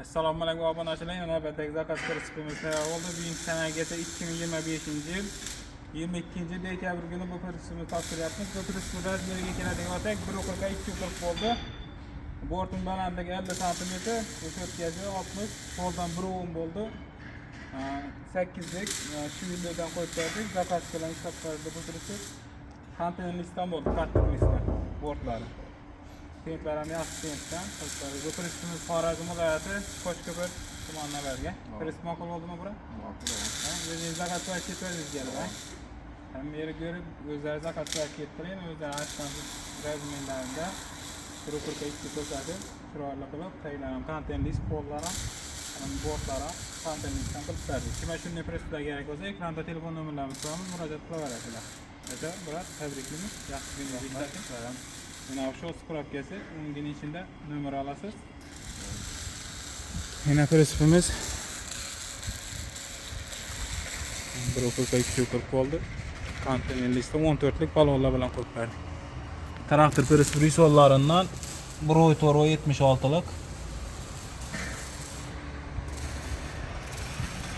Assalomu alaykum obunachilar. Navbatdagi zakaz prinsipimiz tayyor bo'ldi. Bugungi sanagacha 2025-yil 22 dekabr kuni bu prinsipni topshiryapmiz. Bu prinsip razmeriga keladigan bo'lsak, 1.40 2.40 bo'ldi. Bortning balandligi 50 sm, o'chotkasi 60, poldan 1 bo'ldi. 8lik shu yildan qo'yib berdik. Zakaz bilan ishlab chiqarildi bu prinsip. Konteynerlikdan bo'ldi, kartonlikdan bortlari. Tentlarni yaxshi tentdan qilib bu prinsipimiz Xorazm viloyati Qo'shko'pir tumaniga. Prinsip ma'qul bo'ldimi bura? Ma'qul. O'zingiz zakaz qilib ketdingiz kelib. Hamma yerga ko'rib, o'zlari zakaz qilib kettiring, o'zlari aytgan razmerlarida 1.42 ko'rsatib, chiroyli qilib tayyorlangan konteynerlik pollar ham, bortlar ham konteynerlikdan qilib berdik. Kimga shunday prinsiplar kerak bo'lsa, ekranda telefon nomerlarimiz bor, murojaat qilaverasizlar. Aka, biroz tabriklaymiz. Yaxshi kunlar tilaymiz. Mana shu spravkasi, uning ichida nomer olasiz. Yana prinsipimiz 1.2 bo'ldi. Konteynerlikda 14lik balonlar bilan qo'yib berdik. Traktor prinsip risollaridan 1.76lik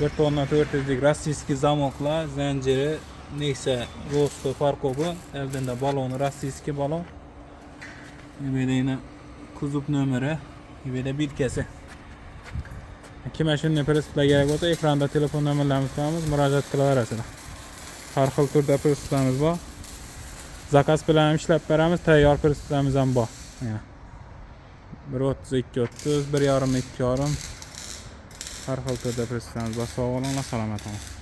4.4lik rossiyskiy zamoklar, zanjiri, Nexia Rostov farkobi, eldinda baloni rossiyskiy balon. Yine kuzub nomeri, yine bitkasi. Kimga shunday prinsiplar kerak bo'lsa, ekranda telefon nomerlarimiz bormiz, murojaat qilaverasizlar. Har xil turda prinsiplarimiz bor. Zakaz bilan ham ishlab beramiz, tayyor prinsiplarimiz ham bor. Mana 1.32 30, 1.5 2.5. Har xil turda prinsiplarimiz bor. Sog' bo'linglar, salomat bo'ling.